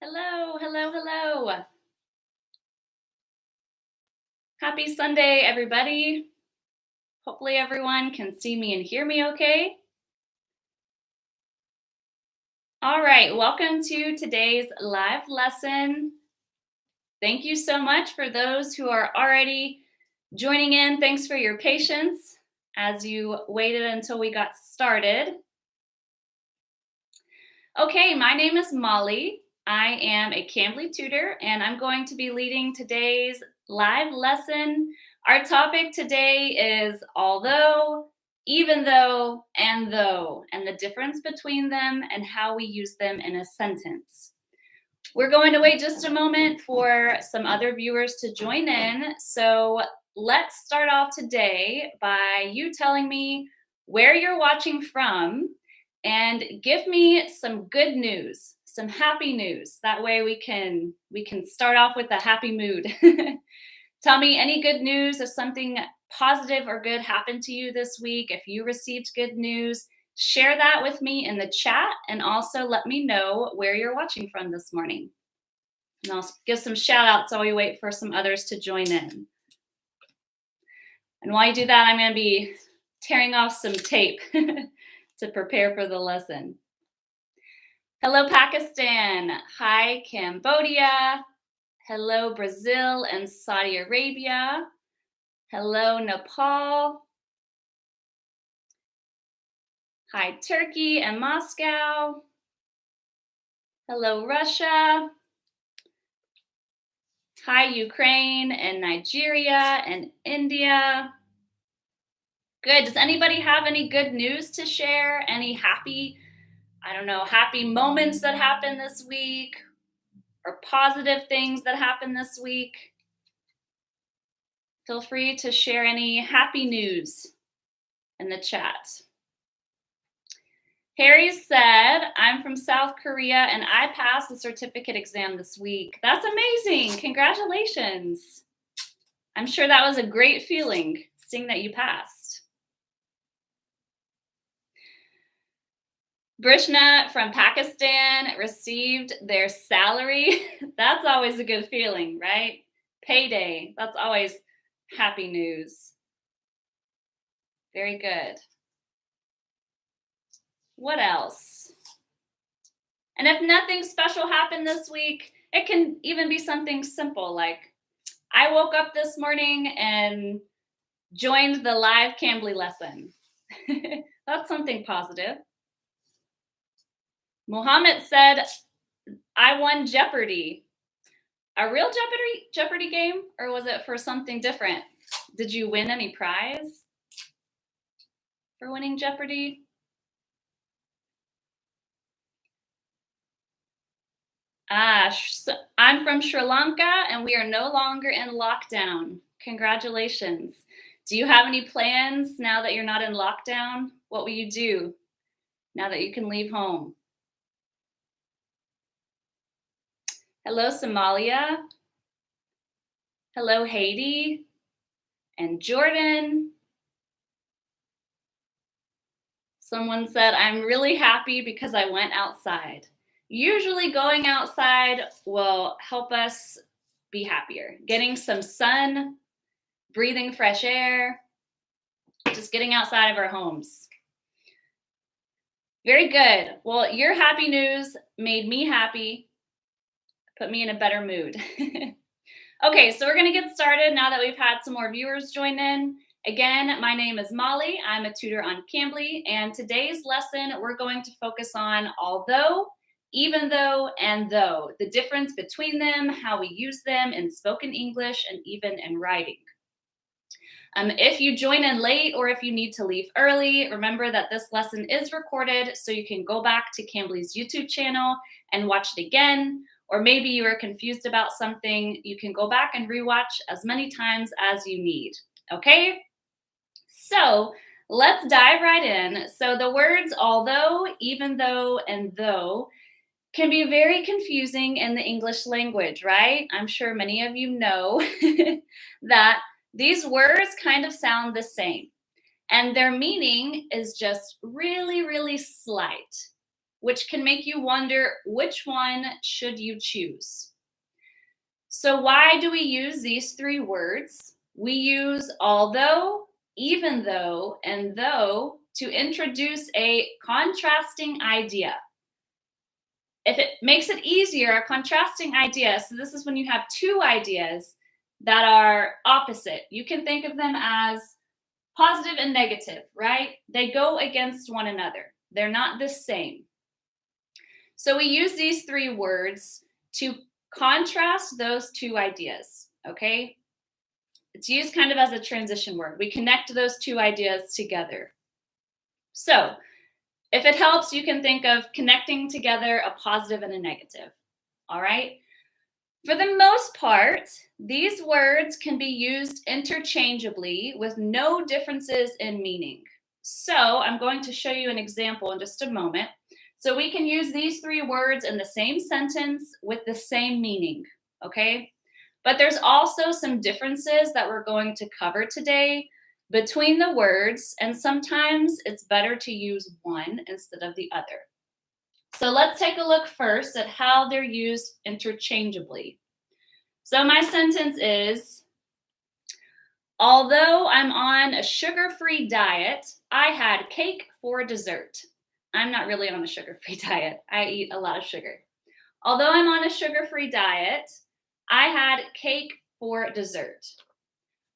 Hello, hello, hello. Happy Sunday, everybody. Hopefully, everyone can see me and hear me okay. All right, welcome to today's live lesson. Thank you so much for those who are already joining in. Thanks for your patience as you waited until we got started. Okay, my name is Molly. I am a Cambly tutor, and I'm going to be leading today's live lesson. Our topic today is although, even though, and though, and the difference between them and how we use them in a sentence. We're going to wait just a moment for some other viewers to join in. So let's start off today by you telling me where you're watching from and give me some good news, some happy news. That way we can start off with a happy mood. Tell me any good news if something positive or good happened to you this week. If you received good news, share that with me in the chat and also let me know where you're watching from this morning. And I'll give some shout outs while we wait for some others to join in. And while you do that, I'm going to be tearing off some tape to prepare for the lesson. Hello, Pakistan. Hi, Cambodia. Hello, Brazil and Saudi Arabia. Hello, Nepal. Hi, Turkey and Moscow. Hello, Russia. Hi, Ukraine and Nigeria and India. Good. Does anybody have any good news to share? Any happy moments that happened this week or positive things that happened this week? Feel free to share any happy news in the chat. Harry said, I'm from South Korea and I passed the certificate exam this week. That's amazing. Congratulations. I'm sure that was a great feeling, seeing that you passed. Brishna from Pakistan received their salary. That's always a good feeling, right? Payday. That's always happy news. Very good. What else? And if nothing special happened this week, it can even be something simple like I woke up this morning and joined the live Cambly lesson. That's something positive. Mohammed said, I won Jeopardy. A real Jeopardy game, or was it for something different? Did you win any prize for winning Jeopardy? I'm from Sri Lanka and we are no longer in lockdown. Congratulations. Do you have any plans now that you're not in lockdown? What will you do now that you can leave home? Hello, Somalia. Hello, Haiti and Jordan. Someone said, I'm really happy because I went outside. Usually going outside will help us be happier. Getting some sun, breathing fresh air, just getting outside of our homes. Very good. Well, your happy news made me happy, put me in a better mood. Okay, so we're going to get started now that we've had some more viewers join in. Again, my name is Molly. I'm a tutor on Cambly, and today's lesson we're going to focus on although, even though, and though, the difference between them, how we use them in spoken English, and even in writing. If you join in late or if you need to leave early, remember that this lesson is recorded so you can go back to Cambly's YouTube channel and watch it again. Or maybe you are confused about something, you can go back and rewatch as many times as you need, okay? So let's dive right in. So the words although, even though, and though can be very confusing in the English language, right? I'm sure many of you know that these words kind of sound the same, and their meaning is just really, really slight. which can make you wonder which one should you choose. So why do we use these three words? We use although, even though, and though to introduce a contrasting idea. If it makes it easier, a contrasting idea, so this is when you have two ideas that are opposite. You can think of them as positive and negative, right? They go against one another. They're not the same. So we use these three words to contrast those two ideas, okay? It's used kind of as a transition word. We connect those two ideas together. So if it helps, you can think of connecting together a positive and a negative, all right? For the most part, these words can be used interchangeably with no differences in meaning. So I'm going to show you an example in just a moment. So we can use these three words in the same sentence with the same meaning, okay? But there's also some differences that we're going to cover today between the words, and sometimes it's better to use one instead of the other. So let's take a look first at how they're used interchangeably. So my sentence is, although I'm on a sugar-free diet, I had cake for dessert. I'm not really on a sugar-free diet. I eat a lot of sugar. Although I'm on a sugar-free diet, I had cake for dessert.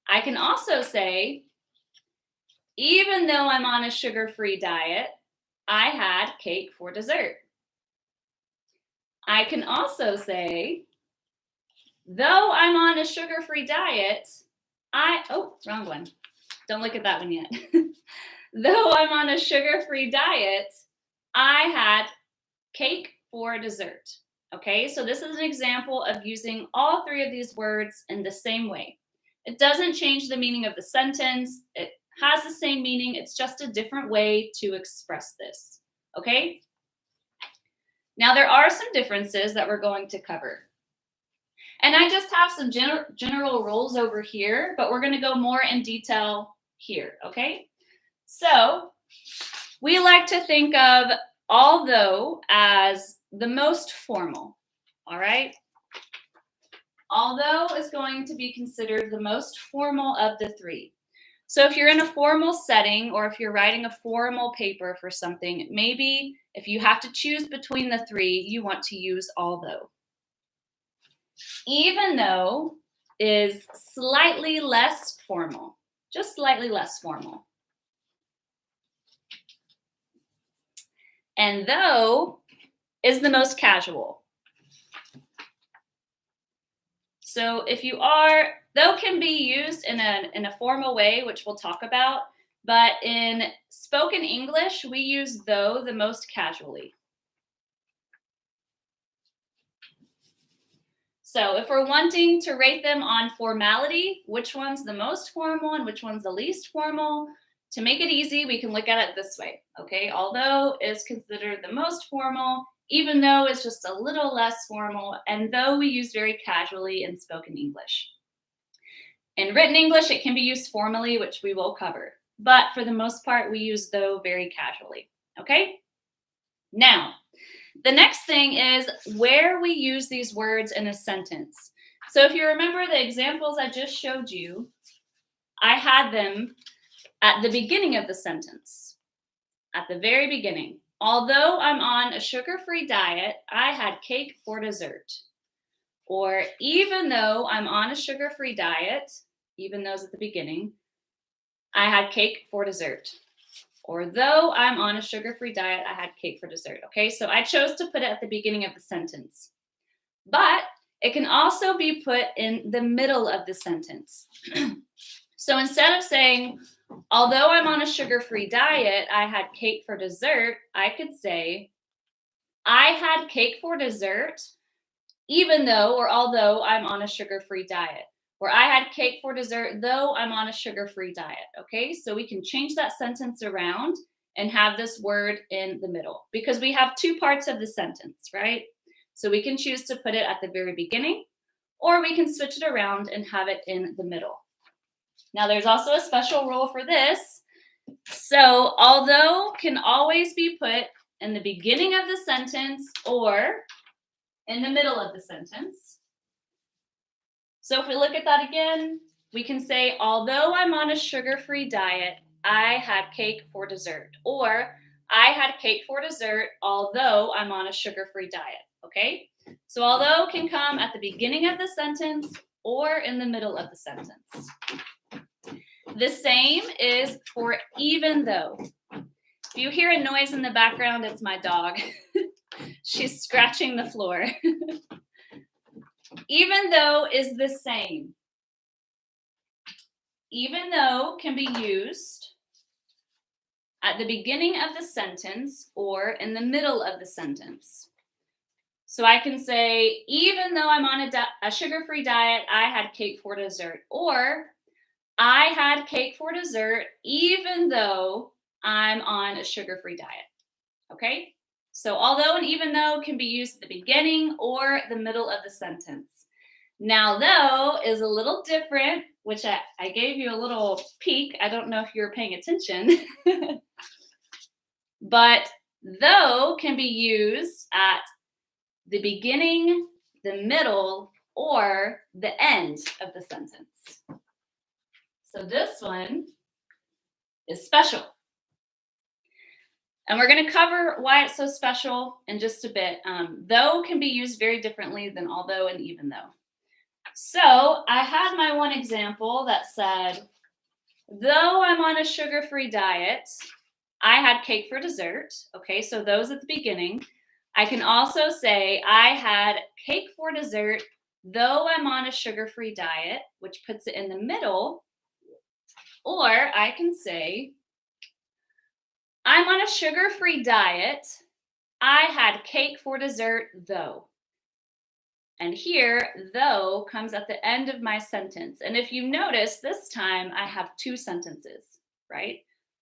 I can also say, even though I'm on a sugar-free diet, I had cake for dessert. I can also say, though I'm on a sugar-free diet, wrong one. Don't look at that one yet. Though I'm on a sugar-free diet, I had cake for dessert. Okay, so this is an example of using all three of these words in the same way. It doesn't change the meaning of the sentence. It has the same meaning. It's just a different way to express this. Okay? Now, there are some differences that we're going to cover. And I just have some general rules over here, but we're going to go more in detail here. Okay? So, we like to think of although as the most formal, all right? Although is going to be considered the most formal of the three. So if you're in a formal setting or if you're writing a formal paper for something, maybe if you have to choose between the three, you want to use although. Even though is slightly less formal, just slightly less formal. And though is the most casual. So if you are, though can be used in a formal way, which we'll talk about, but in spoken English, we use though the most casually. So if we're wanting to rate them on formality, which one's the most formal and which one's the least formal, to make it easy, we can look at it this way, okay? Although is considered the most formal, even though it's just a little less formal, and though we use very casually in spoken English. In written English, it can be used formally, which we will cover. But for the most part, we use though very casually, okay? Now, the next thing is where we use these words in a sentence. So if you remember the examples I just showed you, I had them at the beginning of the sentence, at the very beginning. Although I'm on a sugar-free diet, I had cake for dessert. Or even though I'm on a sugar-free diet, even those at the beginning, I had cake for dessert. Or though I'm on a sugar-free diet, I had cake for dessert. Okay, so I chose to put it at the beginning of the sentence. But it can also be put in the middle of the sentence. So instead of saying, although I'm on a sugar-free diet, I had cake for dessert, I could say, I had cake for dessert, even though or although I'm on a sugar-free diet. Or I had cake for dessert, though I'm on a sugar-free diet. Okay, so we can change that sentence around and have this word in the middle because we have two parts of the sentence, right? So we can choose to put it at the very beginning, or we can switch it around and have it in the middle. Now, there's also a special rule for this. So, although can always be put in the beginning of the sentence or in the middle of the sentence. So if we look at that again, we can say, although I'm on a sugar-free diet, I had cake for dessert. Or, I had cake for dessert, although I'm on a sugar-free diet. Okay? So although can come at the beginning of the sentence or in the middle of the sentence. The same is for even though. If you hear a noise in the background, it's my dog. She's scratching the floor. Even though is the same. Even though can be used at the beginning of the sentence or in the middle of the sentence. So I can say, even though I'm on a sugar-free diet, I had cake for dessert. Or, I had cake for dessert even though I'm on a sugar-free diet. Okay? So although and even though can be used at the beginning or the middle of the sentence. Now, though is a little different, which I gave you a little peek. I don't know if you're paying attention. But though can be used at the beginning, the middle, or the end of the sentence. So this one is special. And we're going to cover why it's so special in just a bit. Though can be used very differently than although and even though. So I had my one example that said, though I'm on a sugar-free diet, I had cake for dessert. Okay, so those at the beginning. I can also say I had cake for dessert, though I'm on a sugar-free diet, which puts it in the middle. Or I can say, I'm on a sugar-free diet. I had cake for dessert, though. And here, though comes at the end of my sentence. And if you notice, this time I have two sentences, right?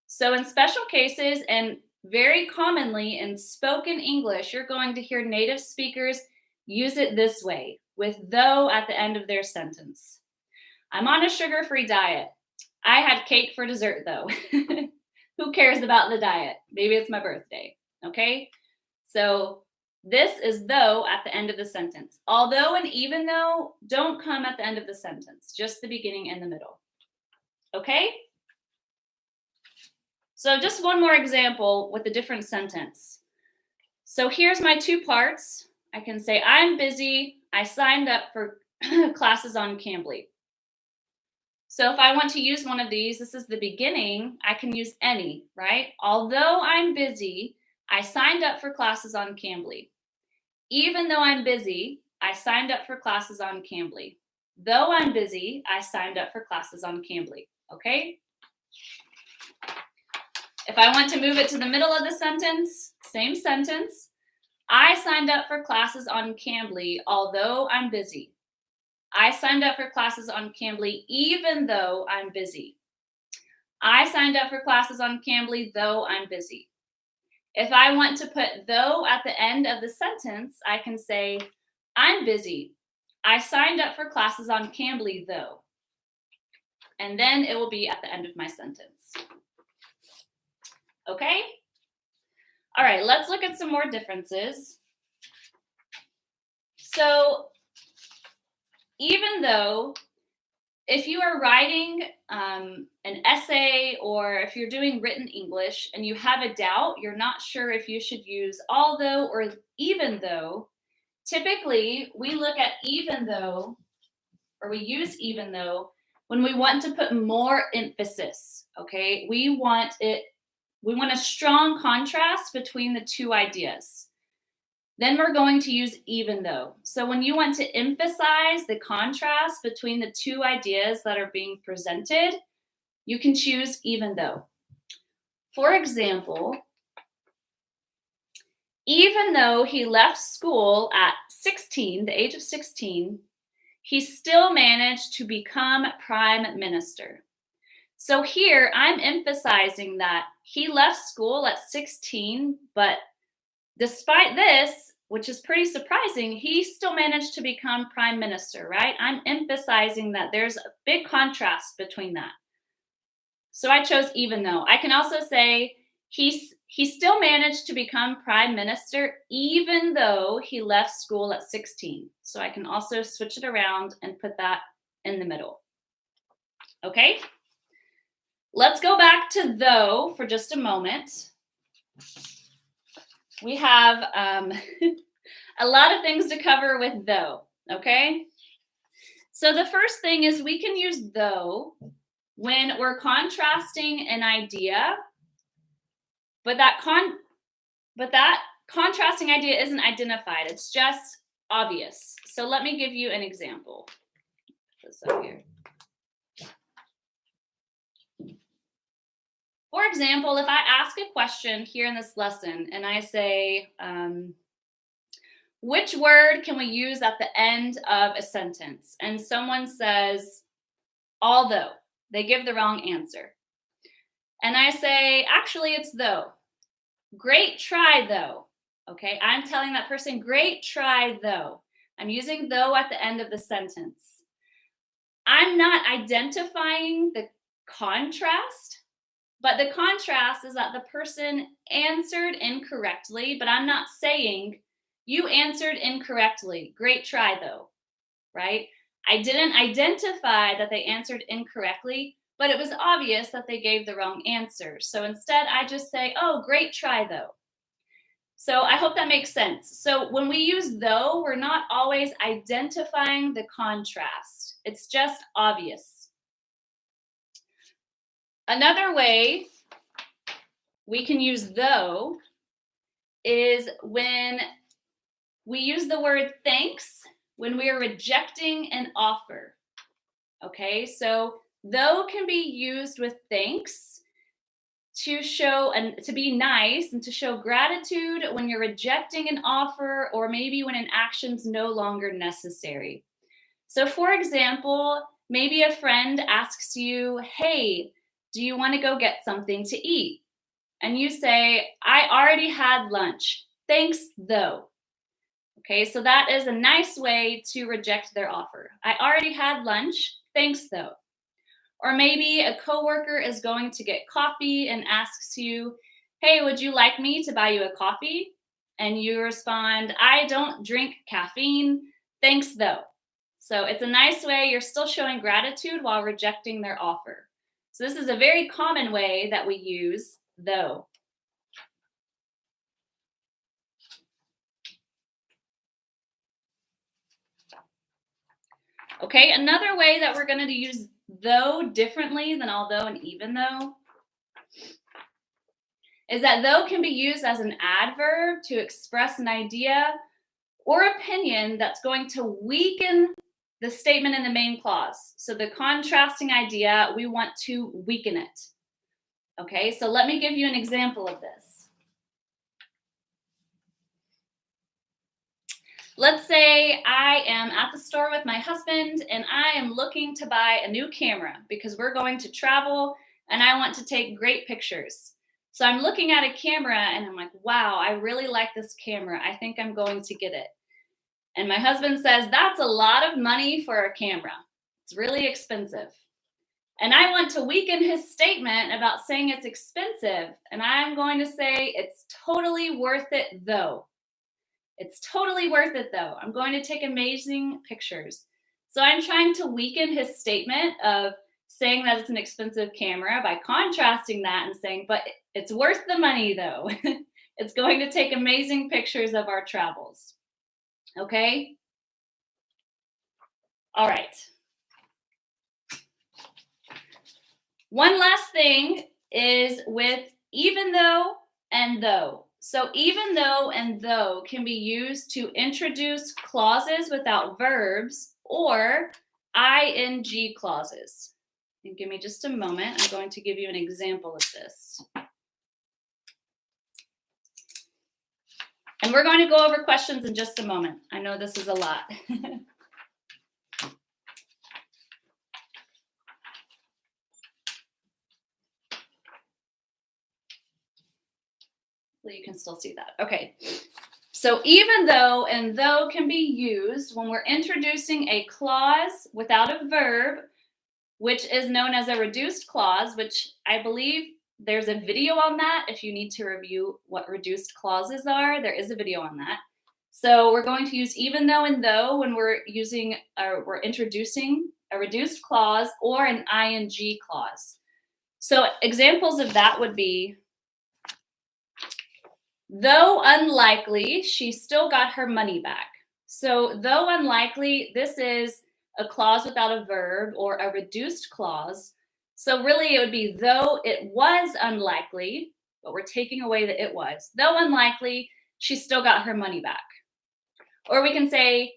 So in special cases and very commonly in spoken English, you're going to hear native speakers use it this way, with though at the end of their sentence. I'm on a sugar-free diet. I had cake for dessert, though. Who cares about the diet? Maybe it's my birthday, okay? So this is though at the end of the sentence. Although and even though don't come at the end of the sentence, just the beginning and the middle, okay? So just one more example with a different sentence. So here's my two parts. I can say, I'm busy. I signed up for classes on Cambly. So if I want to use one of these, this is the beginning, I can use any, right? Although I'm busy, I signed up for classes on Cambly. Even though I'm busy, I signed up for classes on Cambly. Though I'm busy, I signed up for classes on Cambly, okay? If I want to move it to the middle of the sentence, same sentence. I signed up for classes on Cambly, although I'm busy. I signed up for classes on Cambly, even though I'm busy. I signed up for classes on Cambly, though I'm busy. If I want to put though at the end of the sentence, I can say, I'm busy. I signed up for classes on Cambly, though. And then it will be at the end of my sentence. Okay? All right, let's look at some more differences. So, even though, if you are writing an essay or if you're doing written English and you have a doubt, you're not sure if you should use although or even though, typically we look at even though, or we use even though when we want to put more emphasis, okay? We want a strong contrast between the two ideas. Then we're going to use even though. So when you want to emphasize the contrast between the two ideas that are being presented, you can choose even though. For example, even though he left school at 16, the age of 16, he still managed to become prime minister. So here I'm emphasizing that he left school at 16, but despite this, which is pretty surprising, he still managed to become prime minister, right? I'm emphasizing that there's a big contrast between that. So I chose even though. I can also say he still managed to become prime minister even though he left school at 16. So I can also switch it around and put that in the middle. Okay? Let's go back to though for just a moment. We have a lot of things to cover with though, okay? So the first thing is we can use though when we're contrasting an idea, but that contrasting idea isn't identified. It's just obvious. So let me give you an example. Put this up here. For example, if I ask a question here in this lesson and I say, which word can we use at the end of a sentence? And someone says, although. They give the wrong answer. And I say, actually, it's though. Great try, though. Okay, I'm telling that person, great try, though. I'm using though at the end of the sentence. I'm not identifying the contrast, but the contrast is that the person answered incorrectly, but I'm not saying you answered incorrectly. Great try, though, right? I didn't identify that they answered incorrectly, but it was obvious that they gave the wrong answer. So instead, I just say, oh, great try, though. So I hope that makes sense. So when we use though, we're not always identifying the contrast. It's just obvious. Another way we can use though is when we use the word thanks when we are rejecting an offer. Okay, so though can be used with thanks to show and to be nice and to show gratitude when you're rejecting an offer or maybe when an action's no longer necessary. So for example, maybe a friend asks you, hey, do you want to go get something to eat? And you say, I already had lunch. Thanks, though. Okay, so that is a nice way to reject their offer. I already had lunch. Thanks, though. Or maybe a coworker is going to get coffee and asks you, hey, would you like me to buy you a coffee? And you respond, I don't drink caffeine. Thanks, though. So it's a nice way. You're still showing gratitude while rejecting their offer. So this is a very common way that we use though. Okay, another way that we're going to use though differently than although and even though is that though can be used as an adverb to express an idea or opinion that's going to weaken the statement in the main clause. So the contrasting idea, we want to weaken it. Okay, so let me give you an example of this. Let's say I am at the store with my husband and I am looking to buy a new camera because we're going to travel and I want to take great pictures. So I'm looking at a camera and I'm like, wow, I really like this camera. I think I'm going to get it. And my husband says, that's a lot of money for a camera. It's really expensive. And I want to weaken his statement about saying it's expensive. And I'm going to say it's totally worth it though. It's totally worth it though. I'm going to take amazing pictures. So I'm trying to weaken his statement of saying that it's an expensive camera by contrasting that and saying, but it's worth the money though. It's going to take amazing pictures of our travels. Okay? All right. One last thing is with even though and though. So even though and though can be used to introduce clauses without verbs or ing clauses. And give me just a moment. I'm going to give you an example of this. And we're going to go over questions in just a moment. I know this is a lot. You can still see that. Okay. So even though and though can be used when we're introducing a clause without a verb, which is known as a reduced clause, which I believe There's a video on that. If you need to review what reduced clauses are, there is a video on that. So we're going to use even though and though when we're introducing a reduced clause or an ing clause. So examples of that would be, though unlikely, she still got her money back. So though unlikely, this is a clause without a verb or a reduced clause. So really it would be though it was unlikely, but we're taking away the it was. Though unlikely, she still got her money back. Or we can say,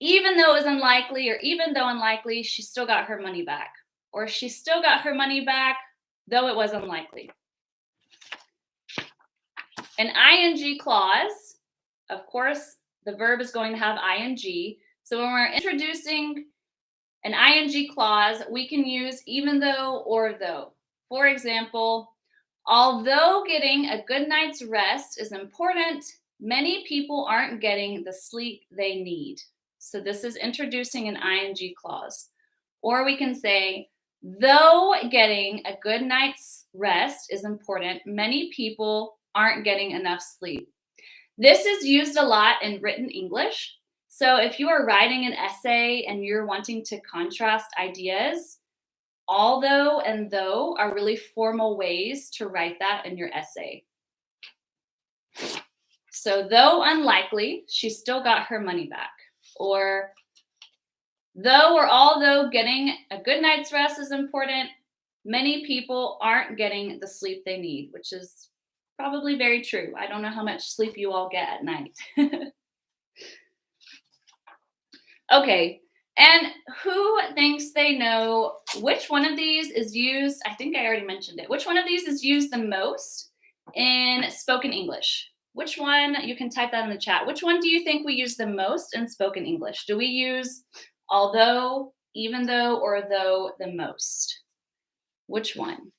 even though it was unlikely, or even though unlikely, she still got her money back. Or she still got her money back, though it was unlikely. An ing clause, of course, the verb is going to have ing. So when we're introducing an ing clause, we can use even though or though. For example, although getting a good night's rest is important, many people aren't getting the sleep they need. So this is introducing an ing clause. Or we can say, though getting a good night's rest is important, many people aren't getting enough sleep. This is used a lot in written English. So if you are writing an essay and you're wanting to contrast ideas, although and though are really formal ways to write that in your essay. So though unlikely, she still got her money back. Or though or although getting a good night's rest is important, many people aren't getting the sleep they need, which is probably very true. I don't know how much sleep you all get at night. Okay, and who thinks they know which one of these is used? I think I already mentioned it. Which one of these is used the most in spoken English? Which one? You can type that in the chat. Which one do you think we use the most in spoken English? Do we use although, even though, or though the most? Which one?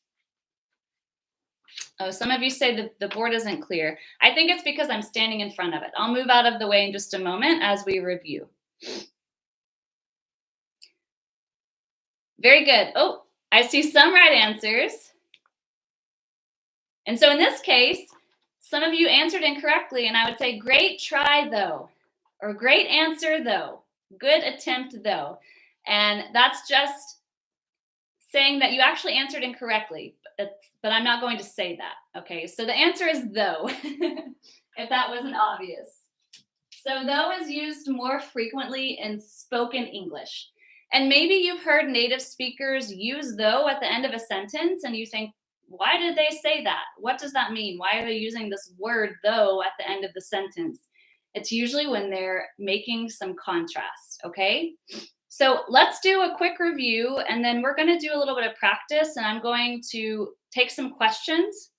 Oh, some of you say that the board isn't clear. I think it's because I'm standing in front of it. I'll move out of the way in just a moment as we review. Very good. Oh, I see some right answers. And so in this case, some of you answered incorrectly, and I would say, great try, though, or great answer, though, good attempt, though. And that's just saying that you actually answered incorrectly, but I'm not going to say that. Okay, so the answer is though, if that wasn't obvious. So though is used more frequently in spoken English. And maybe you've heard native speakers use though at the end of a sentence, and you think, why did they say that? What does that mean? Why are they using this word though at the end of the sentence? It's usually when they're making some contrast, okay? So let's do a quick review, and then we're going to do a little bit of practice, and I'm going to take some questions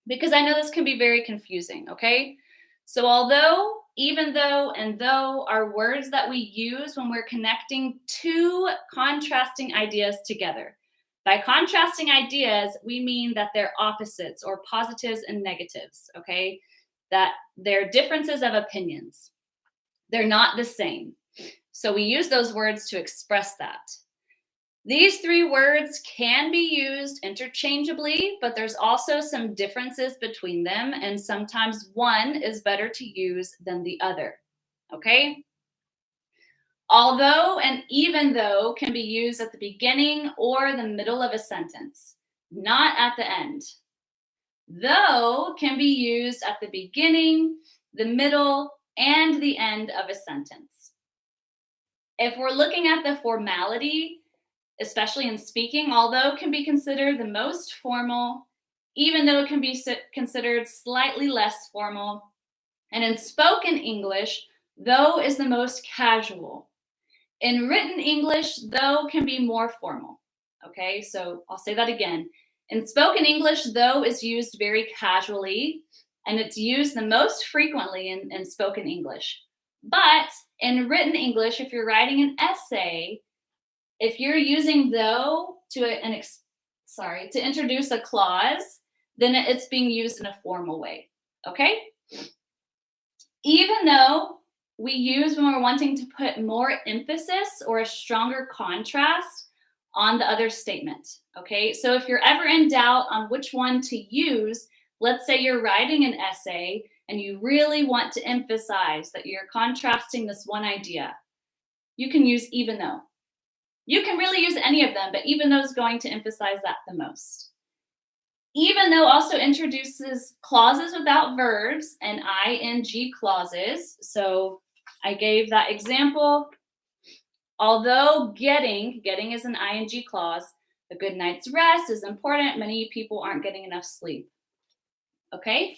because I know this can be very confusing, okay? So although, even though, and though are words that we use when we're connecting two contrasting ideas together. By contrasting ideas, we mean that they're opposites or positives and negatives, okay? That they're differences of opinions. They're not the same. So we use those words to express that. These three words can be used interchangeably, but there's also some differences between them, and sometimes one is better to use than the other, okay? Although and even though can be used at the beginning or the middle of a sentence, not at the end. Though can be used at the beginning, the middle, and the end of a sentence. If we're looking at the formality, especially in speaking, although can be considered the most formal, even though it can be considered slightly less formal. And in spoken English, though is the most casual. In written English, though can be more formal. Okay, so I'll say that again. In spoken English, though is used very casually, and it's used the most frequently in spoken English. But in written English, if you're writing an essay, if you're using though to introduce a clause, then it's being used in a formal way, okay? Even though we use when we're wanting to put more emphasis or a stronger contrast on the other statement. Okay, so if you're ever in doubt on which one to use, let's say you're writing an essay and you really want to emphasize that you're contrasting this one idea, you can use even though. You can really use any of them, but even though is going to emphasize that the most. Even though also introduces clauses without verbs and ing clauses. So I gave that example. Although getting is an ing clause, a good night's rest is important. Many people aren't getting enough sleep. Okay?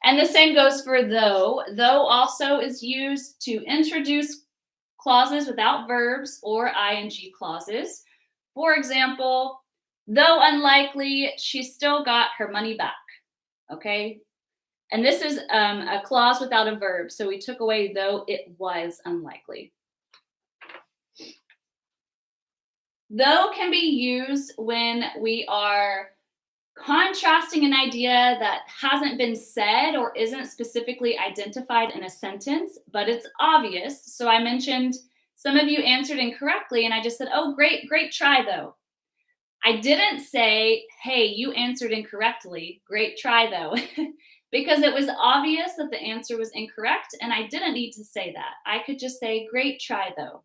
And the same goes for though. Though also is used to introduce clauses without verbs or ing clauses. For example, though unlikely, she still got her money back. Okay? And this is a clause without a verb. So we took away though it was unlikely. Though can be used when we are contrasting an idea that hasn't been said or isn't specifically identified in a sentence, but it's obvious. So I mentioned some of you answered incorrectly, and I just said, oh, great try though. I didn't say, hey, you answered incorrectly. Great try though. Because it was obvious that the answer was incorrect, and I didn't need to say that. I could just say, great try though.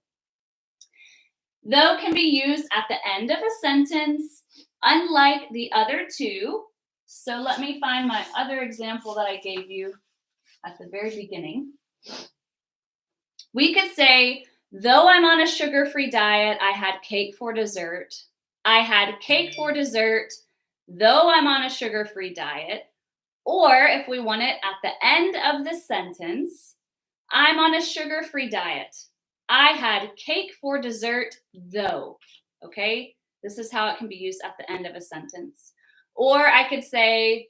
Though can be used at the end of a sentence, unlike the other two. So let me find my other example that I gave you at the very beginning. We could say, though I'm on a sugar-free diet, I had cake for dessert. I had cake for dessert, though I'm on a sugar-free diet. Or if we want it at the end of the sentence, I'm on a sugar-free diet. I had cake for dessert, though. Okay? This is how it can be used at the end of a sentence. Or I could say,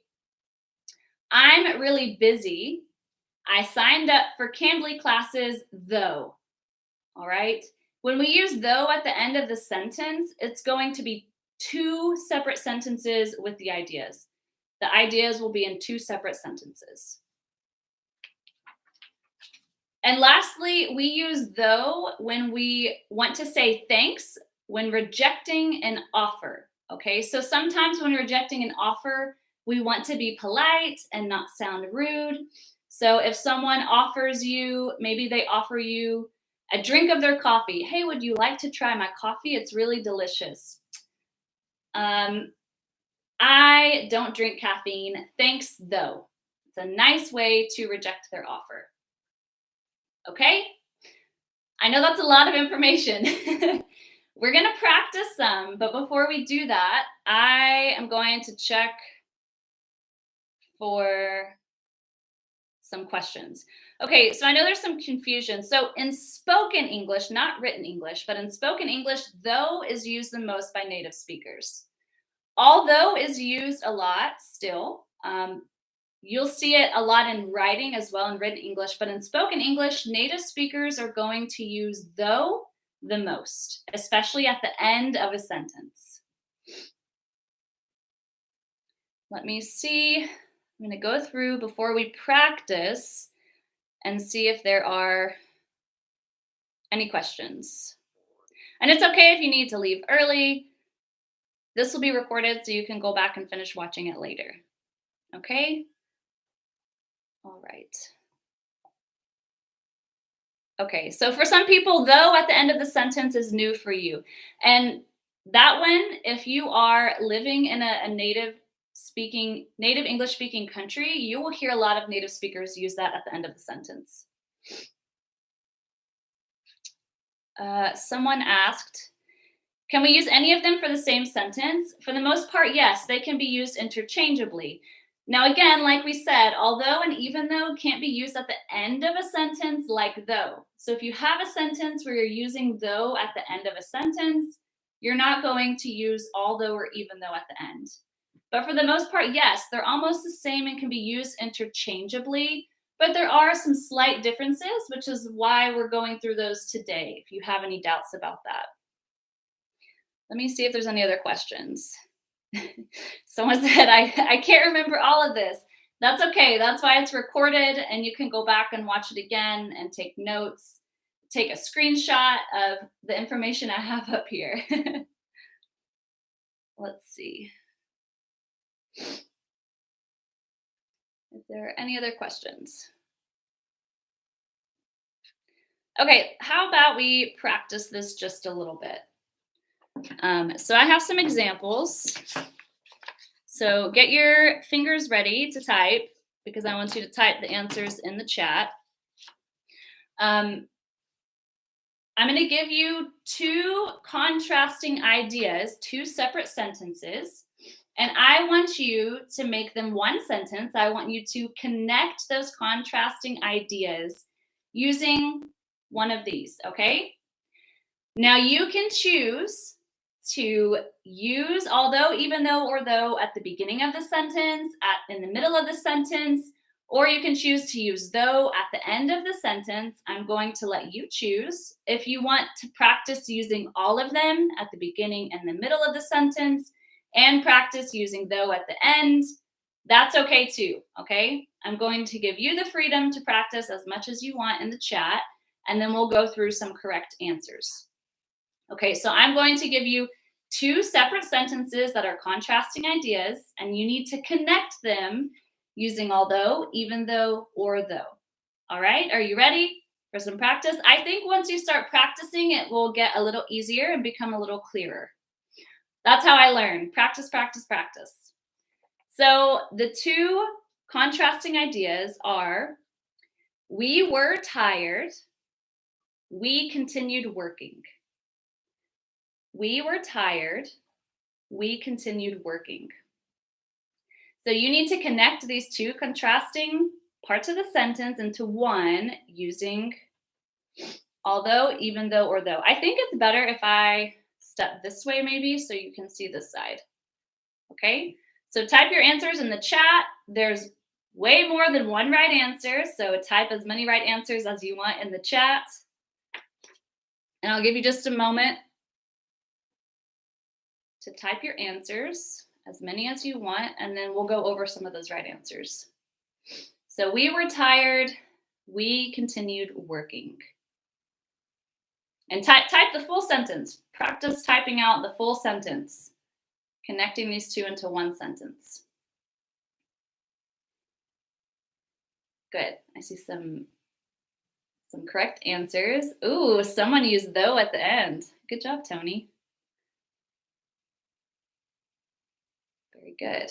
I'm really busy. I signed up for Cambly classes, though. All right? When we use though at the end of the sentence, it's going to be two separate sentences with the ideas. The ideas will be in two separate sentences. And lastly, we use though when we want to say thanks when rejecting an offer. Okay, so sometimes when rejecting an offer, we want to be polite and not sound rude. So if someone offers you, maybe they offer you a drink of their coffee. Hey, would you like to try my coffee? It's really delicious. I don't drink caffeine. Thanks, though. It's a nice way to reject their offer. Okay? I know that's a lot of information. We're going to practice some, but before we do that, I am going to check for some questions. Okay, so I know there's some confusion. So in spoken English, not written English, but in spoken English, though is used the most by native speakers. Although is used a lot still. You'll see it a lot in writing as well in written English, but in spoken English, native speakers are going to use though the most, especially at the end of a sentence. Let me see. I'm going to go through before we practice and see if there are any questions. And it's okay if you need to leave early. This will be recorded so you can go back and finish watching it later. Okay? All right. Okay, so for some people, though at the end of the sentence is new for you. And that one, if you are living in a native English speaking country, you will hear a lot of native speakers use that at the end of the sentence. Someone asked, can we use any of them for the same sentence? For the most part, yes, they can be used interchangeably. Now, again, like we said, although and even though can't be used at the end of a sentence like though. So if you have a sentence where you're using though at the end of a sentence, you're not going to use although or even though at the end. But for the most part, yes, they're almost the same and can be used interchangeably, but there are some slight differences, which is why we're going through those today, if you have any doubts about that. Let me see if there's any other questions. Someone said, I can't remember all of this. That's okay. That's why it's recorded, and you can go back and watch it again and take notes, take a screenshot of the information I have up here. let's see. If there are any other questions. Okay, how about we practice this just a little bit? So I have some examples. So get your fingers ready to type because I want you to type the answers in the chat. I'm going to give you two contrasting ideas, two separate sentences, and I want you to make them one sentence. I want you to connect those contrasting ideas using one of these, okay? Now you can choose to use although, even though, or though at the beginning of the sentence, in the middle of the sentence, or you can choose to use though at the end of the sentence. I'm going to let you choose. If you want to practice using all of them at the beginning and the middle of the sentence and practice using though at the end, that's okay too, okay? I'm going to give you the freedom to practice as much as you want in the chat, and then we'll go through some correct answers. Okay, so I'm going to give you two separate sentences that are contrasting ideas, and you need to connect them using although, even though, or though. All right, are you ready for some practice? I think once you start practicing, it will get a little easier and become a little clearer. That's how I learn. Practice, practice, practice. So the two contrasting ideas are, we were tired, we continued working. We were tired, we continued working. So you need to connect these two contrasting parts of the sentence into one using although, even though, or though. I think it's better if I step this way maybe so you can see this side. Okay, so type your answers in the chat. There's way more than one right answer, so type as many right answers as you want in the chat. And I'll give you just a moment to type your answers, as many as you want, and then we'll go over some of those right answers. So we were tired, we continued working. And type the full sentence. Practice typing out the full sentence, connecting these two into one sentence. Good. I see some correct answers. Ooh, someone used though at the end. Good job, Tony. Very good.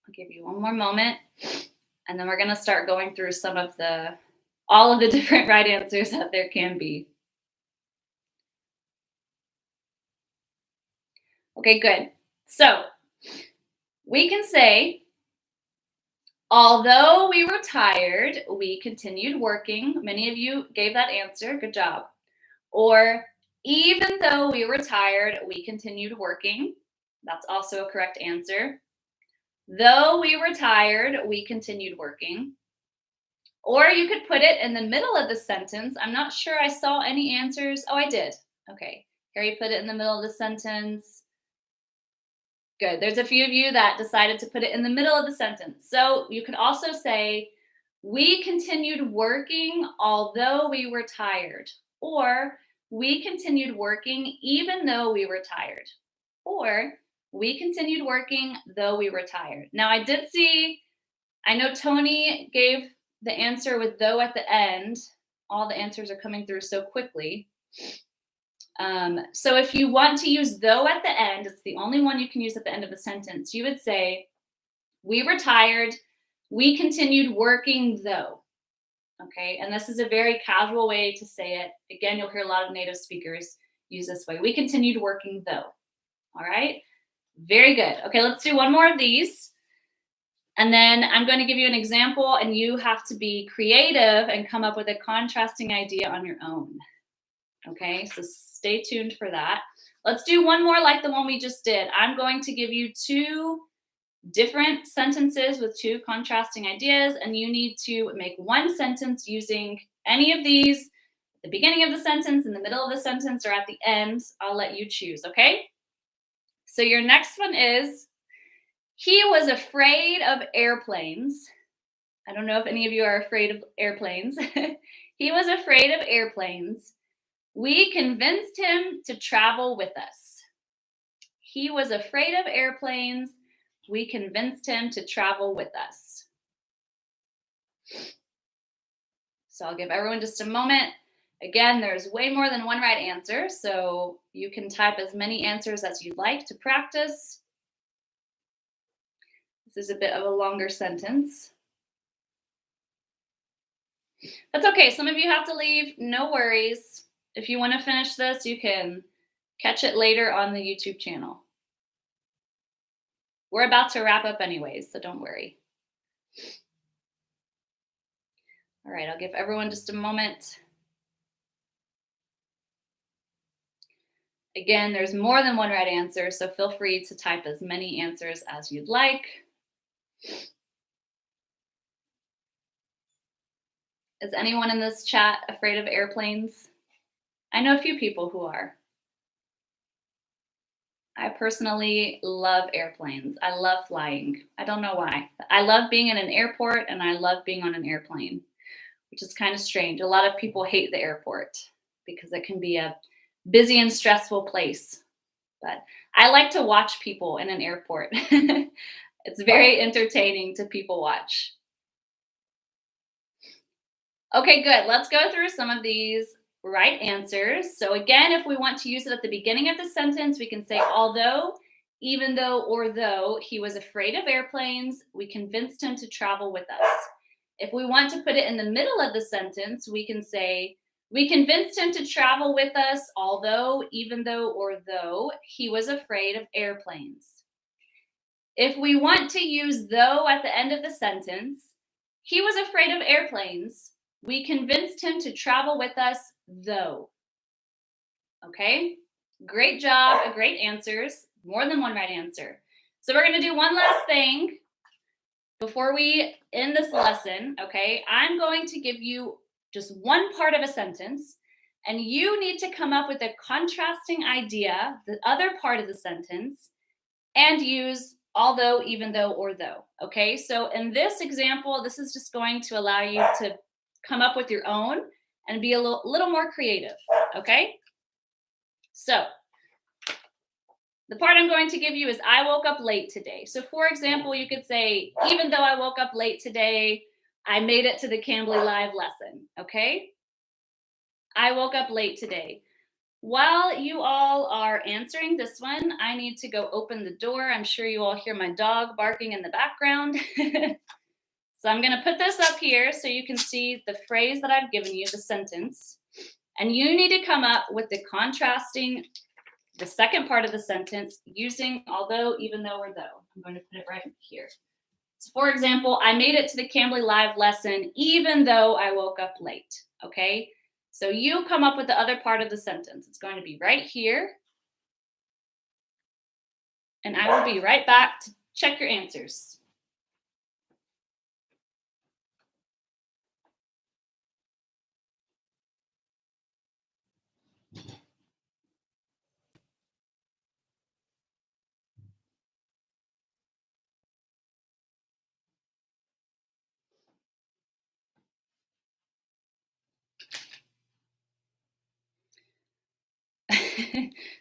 I'll give you one more moment, and then we're going to start going through all of the different right answers that there can be. Okay, good. So we can say, although we were tired, we continued working. Many of you gave that answer. Good job. Or even though we were tired, we continued working. That's also a correct answer. Though we were tired, we continued working. Or you could put it in the middle of the sentence. I'm not sure I saw any answers. Oh, I did. Okay. Harry put it in the middle of the sentence. Good. There's a few of you that decided to put it in the middle of the sentence. So you could also say, we continued working although we were tired. Or we continued working even though we were tired. Or we continued working though we were tired. Now I know Tony gave the answer with though at the end. All the answers are coming through so quickly. So if you want to use though at the end, it's the only one you can use at the end of the sentence. You would say, we were tired, we continued working though. Okay, and this is a very casual way to say it. Again, you'll hear a lot of native speakers use this way. We continued working though. All right, very good. Okay, let's do one more of these. And then I'm going to give you an example, and you have to be creative and come up with a contrasting idea on your own. Okay, so stay tuned for that. Let's do one more like the one we just did. I'm going to give you two different sentences with two contrasting ideas, and you need to make one sentence using any of these at the beginning of the sentence, in the middle of the sentence, or at the end. I'll let you choose, okay? So your next one is, he was afraid of airplanes. I don't know if any of you are afraid of airplanes. He was afraid of airplanes. We convinced him to travel with us. He was afraid of airplanes. We convinced him to travel with us. So I'll give everyone just a moment. Again, there's way more than one right answer, so you can type as many answers as you'd like to practice. This is a bit of a longer sentence. That's okay. Some of you have to leave. No worries. If you want to finish this, you can catch it later on the YouTube channel. We're about to wrap up anyways, so don't worry. All right, I'll give everyone just a moment. Again, there's more than one right answer, so feel free to type as many answers as you'd like. Is anyone in this chat afraid of airplanes? I know a few people who are. I personally love airplanes. I love flying. I don't know why. I love being in an airport and I love being on an airplane, which is kind of strange. A lot of people hate the airport because it can be a busy and stressful place. But I like to watch people in an airport. It's very entertaining to people watch. Okay, good. Let's go through some of these right answers. So again, if we want to use it at the beginning of the sentence, we can say, although, even though, or though he was afraid of airplanes, we convinced him to travel with us. If we want to put it in the middle of the sentence, we can say, we convinced him to travel with us, although, even though, or though he was afraid of airplanes. If we want to use though at the end of the sentence, he was afraid of airplanes. We convinced him to travel with us, though. Okay, great job, great answers, more than one right answer. So we're going to do one last thing before we end this lesson, okay? I'm going to give you just one part of a sentence, and you need to come up with a contrasting idea, the other part of the sentence, and use although, even though, or though, okay? So in this example, this is just going to allow you to come up with your own and be a little more creative, okay? So the part I'm going to give you is I woke up late today. So for example, you could say, even though I woke up late today, I made it to the Cambly Live lesson, okay? I woke up late today. While you all are answering this one, I need to go open the door. I'm sure you all hear my dog barking in the background. So I'm going to put this up here so you can see the phrase that I've given you, the sentence. And you need to come up with the contrasting, the second part of the sentence using although, even though, or though. I'm going to put it right here. So for example, I made it to the Cambly Live lesson even though I woke up late, okay? So you come up with the other part of the sentence. It's going to be right here. And I will be right back to check your answers.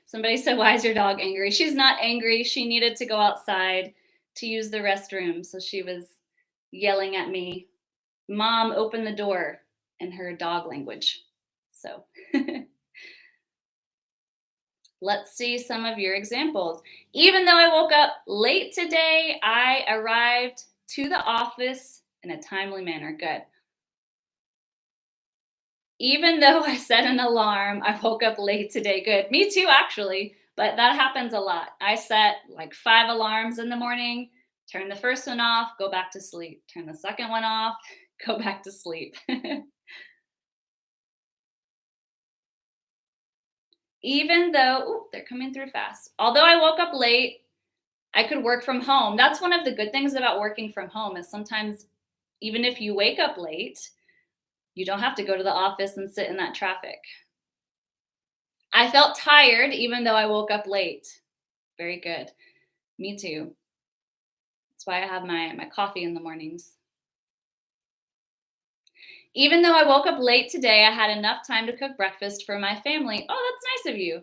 Somebody said, why is your dog angry? She's not angry. She needed to go outside to use the restroom. So she was yelling at me, Mom, open the door, in her dog language. So let's see some of your examples. Even though I woke up late today, I arrived to the office in a timely manner. Good. Even though I set an alarm, I woke up late today. Good. Me too, actually, but that happens a lot. I set like 5 alarms in the morning, turn the first one off, go back to sleep. Turn the second one off, go back to sleep. Even though, they're coming through fast. Although I woke up late, I could work from home. That's one of the good things about working from home is sometimes even if you wake up late, you don't have to go to the office and sit in that traffic. I felt tired even though I woke up late. Very good. Me too. That's why I have my coffee in the mornings. Even though I woke up late today, I had enough time to cook breakfast for my family. Oh, that's nice of you.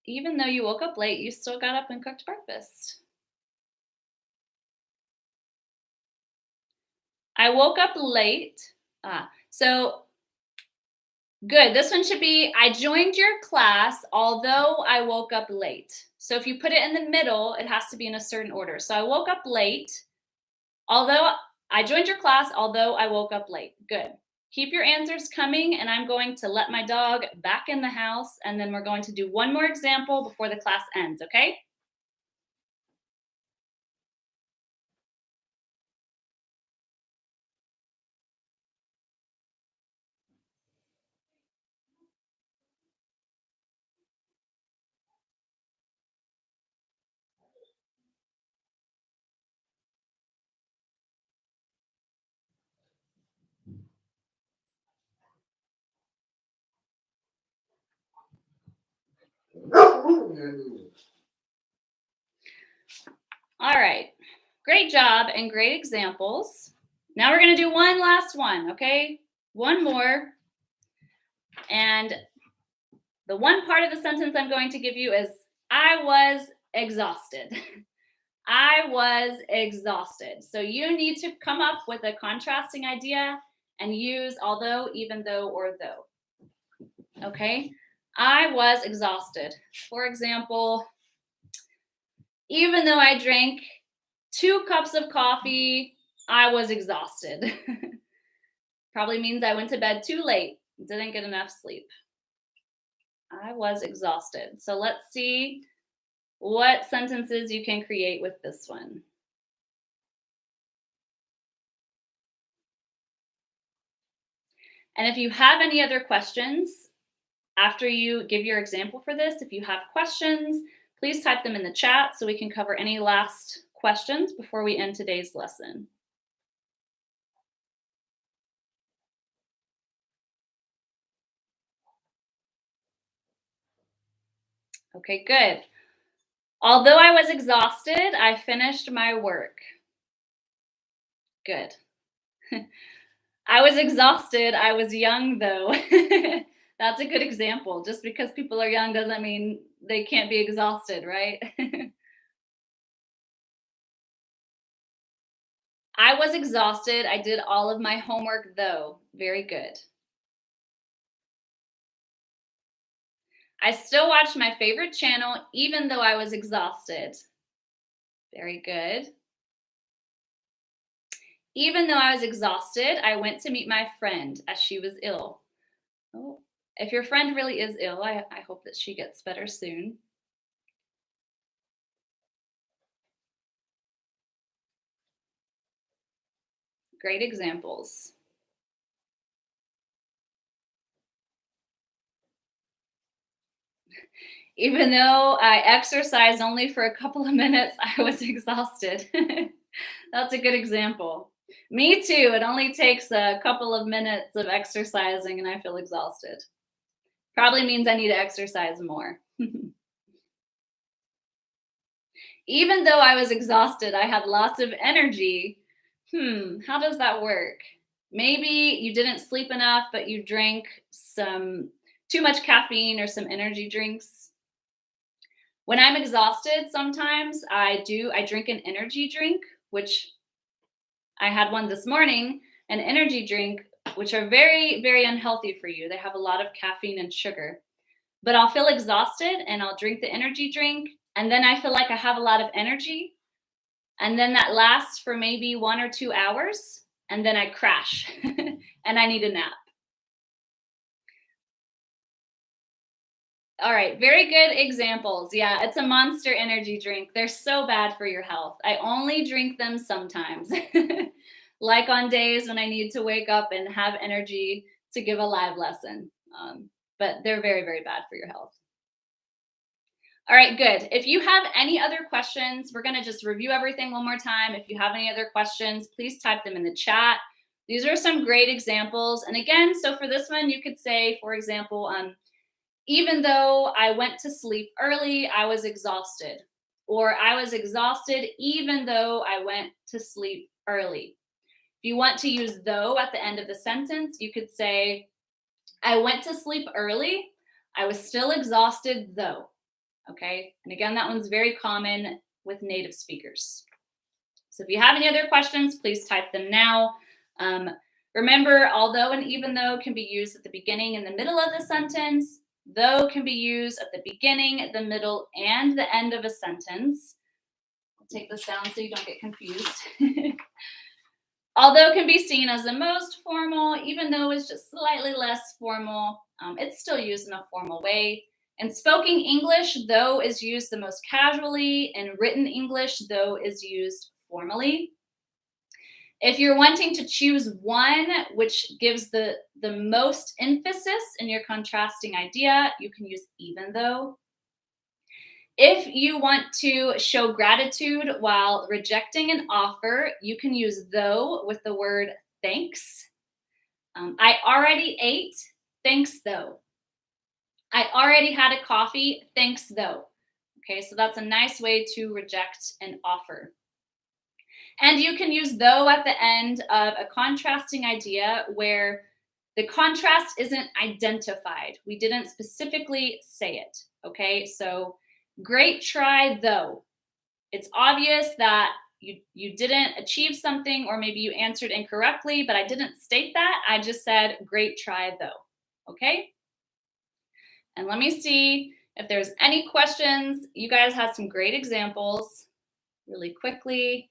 Even though you woke up late, you still got up and cooked breakfast. I woke up late. So good. This one should be I joined your class, although I woke up late. So if you put it in the middle, it has to be in a certain order. So I woke up late, although I joined your class, although I woke up late. Good. Keep your answers coming, and I'm going to let my dog back in the house, and then we're going to do one more example before the class ends, okay? All right. Great job and great examples. Now we're going to do one last one, okay? One more. And the one part of the sentence I'm going to give you is I was exhausted. I was exhausted. So you need to come up with a contrasting idea and use although, even though, or though. Okay? I was exhausted. For example, even though I drank 2 cups of coffee, I was exhausted. Probably means I went to bed too late, didn't get enough sleep. I was exhausted. So let's see what sentences you can create with this one. And if you have any other questions after you give your example for this, if you have questions, please type them in the chat so we can cover any last questions before we end today's lesson. Okay, good. Although I was exhausted, I finished my work. Good. I was exhausted. I was young, though. That's a good example. Just because people are young doesn't mean they can't be exhausted, right? I was exhausted. I did all of my homework, though. Very good. I still watched my favorite channel, even though I was exhausted. Very good. Even though I was exhausted, I went to meet my friend as she was ill. Oh, if your friend really is ill, I hope that she gets better soon. Great examples. Even though I exercised only for a couple of minutes, I was exhausted. That's a good example. Me too. It only takes a couple of minutes of exercising and I feel exhausted. Probably means I need to exercise more. Even though I was exhausted, I had lots of energy. How does that work? Maybe you didn't sleep enough, but you drank some too much caffeine or some energy drinks. When I'm exhausted, sometimes I drink an energy drink, which I had one this morning, an energy drink, which are very, very unhealthy for you. They have a lot of caffeine and sugar. But I'll feel exhausted and I'll drink the energy drink. And then I feel like I have a lot of energy. And then that lasts for maybe 1 or 2 hours. And then I crash and I need a nap. All right, very good examples. Yeah, it's a Monster energy drink. They're so bad for your health. I only drink them sometimes, like on days when I need to wake up and have energy to give a live lesson. But they're very, very bad for your health. All right, good. If you have any other questions, we're going to just review everything one more time. If you have any other questions, please type them in the chat. These are some great examples. And again, so for this one, you could say, for example, even though I went to sleep early, I was exhausted. Or I was exhausted even though I went to sleep early. If you want to use though at the end of the sentence, you could say, I went to sleep early. I was still exhausted though. Okay. And again, that one's very common with native speakers. So if you have any other questions, please type them now. Remember, although and even though can be used at the beginning and the middle of the sentence. Though can be used at the beginning, the middle, and the end of a sentence. I'll take this down so you don't get confused. Although can be seen as the most formal, even though it's just slightly less formal, it's still used in a formal way. In spoken English, though is used the most casually, and written English, though is used formally. If you're wanting to choose one which gives the most emphasis in your contrasting idea, you can use even though. If you want to show gratitude while rejecting an offer, you can use though with the word thanks. I already ate, thanks though. I already had a coffee, thanks though. Okay, so that's a nice way to reject an offer. And you can use though at the end of a contrasting idea where the contrast isn't identified. We didn't specifically say it. Okay, so great try though. It's obvious that you didn't achieve something, or maybe you answered incorrectly, but I didn't state that. I just said great try though. Okay. And let me see if there's any questions. You guys had some great examples really quickly.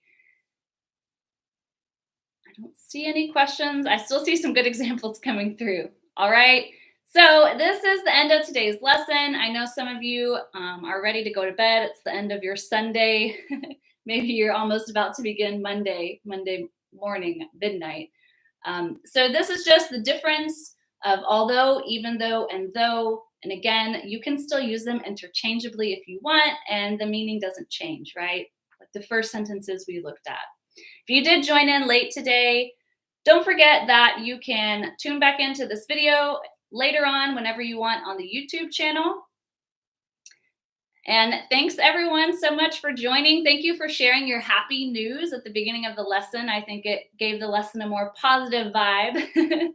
I don't see any questions. I still see some good examples coming through. All right. So this is the end of today's lesson. I know some of you are ready to go to bed. It's the end of your Sunday. Maybe you're almost about to begin Monday morning, midnight. So this is just the difference of although, even though, and though. And again, you can still use them interchangeably if you want, and the meaning doesn't change, right? Like the first sentences we looked at. If you did join in late today, don't forget that you can tune back into this video later on whenever you want on the YouTube channel. And thanks everyone so much for joining. Thank you for sharing your happy news at the beginning of the lesson. I think it gave the lesson a more positive vibe.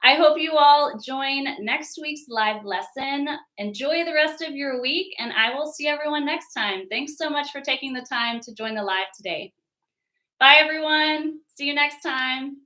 I hope you all join next week's live lesson. Enjoy the rest of your week, and I will see everyone next time. Thanks so much for taking the time to join the live today. Bye, everyone. See you next time.